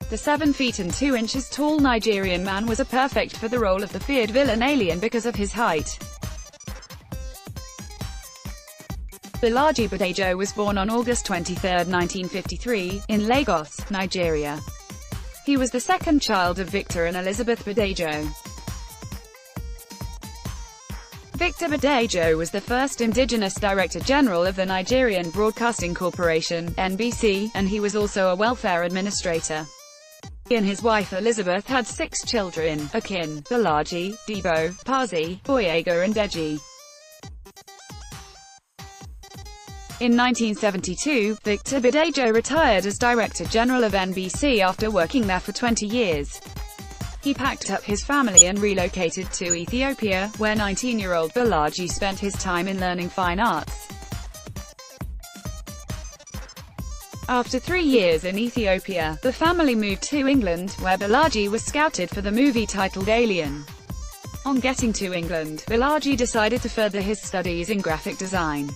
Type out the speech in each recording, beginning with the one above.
The 7 feet and 2 inches tall Nigerian man was perfect for the role of the feared villain alien because of his height. Bolaji Badejo was born on August 23, 1953, in Lagos, Nigeria. He was the second child of Victor and Elizabeth Badejo. Victor Badejo was the first indigenous Director General of the Nigerian Broadcasting Corporation (NBC), and he was also a welfare administrator. He and his wife Elizabeth had 6 children: Akin, Bolaji, Debo, Pazi, Boyega and Deji. In 1972, Victor Badejo retired as Director General of NBC after working there for 20 years. He packed up his family and relocated to Ethiopia, where 19-year-old Bolaji spent his time in learning fine arts. After 3 years in Ethiopia, the family moved to England, where Bolaji was scouted for the movie titled Alien. On getting to England, Bolaji decided to further his studies in graphic design.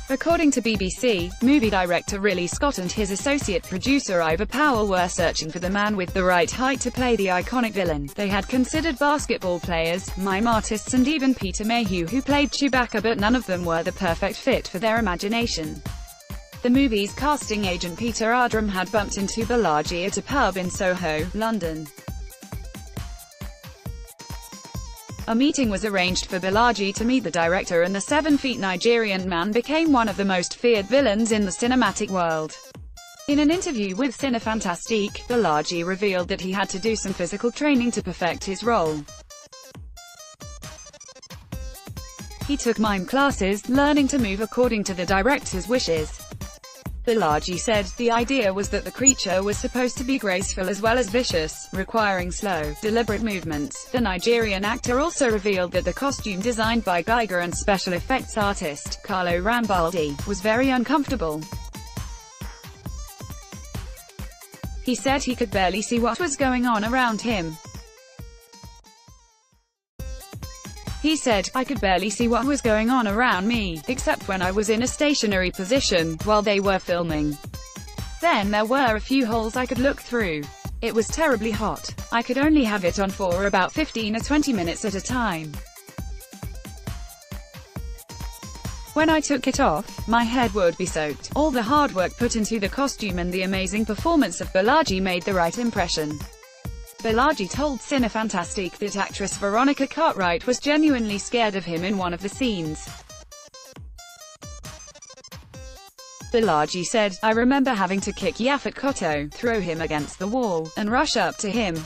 According to BBC, movie director Ridley Scott and his associate producer Ivor Powell were searching for the man with the right height to play the iconic villain. They had considered basketball players, mime artists and even Peter Mayhew, who played Chewbacca, but none of them were the perfect fit for their imagination. The movie's casting agent Peter Ardram had bumped into Bolaji at a pub in Soho, London. A meeting was arranged for Bolaji to meet the director, and the 7 feet Nigerian man became one of the most feared villains in the cinematic world. In an interview with Cinefantastique, Bolaji revealed that he had to do some physical training to perfect his role. He took mime classes, learning to move according to the director's wishes. Bolaji said, "The idea was that the creature was supposed to be graceful as well as vicious, requiring slow, deliberate movements." The Nigerian actor also revealed that the costume designed by Geiger and special effects artist, Carlo Rambaldi, was very uncomfortable. He said he could barely see what was going on around him. He said, "I could barely see what was going on around me, except when I was in a stationary position, while they were filming. Then there were a few holes I could look through. It was terribly hot. I could only have it on for about 15 or 20 minutes at a time. When I took it off, my head would be soaked." All the hard work put into the costume and the amazing performance of Bolaji made the right impression. Bolaji told Cinefantastique that actress Veronica Cartwright was genuinely scared of him in one of the scenes. Bolaji said, "I remember having to kick Yaphet Kotto, throw him against the wall, and rush up to him.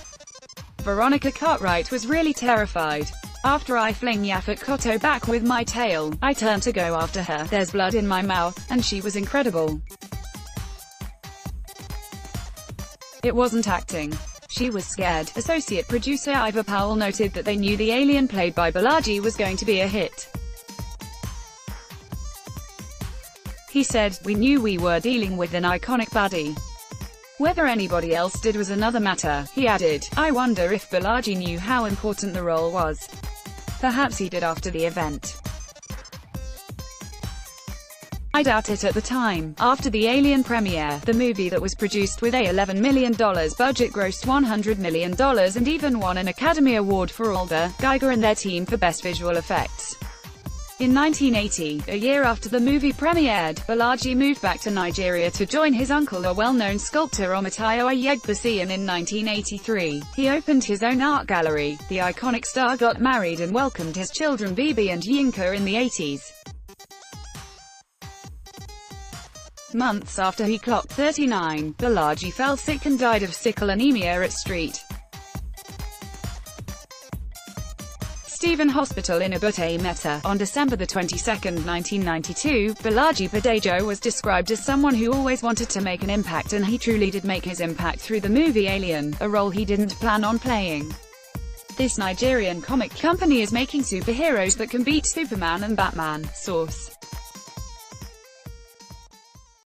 Veronica Cartwright was really terrified. After I fling Yaphet Kotto back with my tail, I turn to go after her, there's blood in my mouth, and she was incredible. It wasn't acting. She was scared." Associate producer Ivor Powell noted that they knew the alien played by Bolaji was going to be a hit. He said, "We knew we were dealing with an iconic baddie. Whether anybody else did was another matter." He added, "I wonder if Bolaji knew how important the role was. Perhaps he did after the event. I doubt it at the time." After the Alien premiere, the movie that was produced with a $11 million budget grossed $100 million and even won an Academy Award for Alder, Geiger and their team for Best Visual Effects. In 1980, a year after the movie premiered, Bolaji moved back to Nigeria to join his uncle, a well-known sculptor Omatayo Ayegbasi, and in 1983, he opened his own art gallery. The iconic star got married and welcomed his children Bibi and Yinka in the 80s. Months after he clocked 39, Bolaji fell sick and died of sickle anemia at St. Stephen Hospital in Ebute Metta. On December 22, 1992, Bolaji Badejo was described as someone who always wanted to make an impact, and he truly did make his impact through the movie Alien, a role he didn't plan on playing. This Nigerian comic company is making superheroes that can beat Superman and Batman. Source: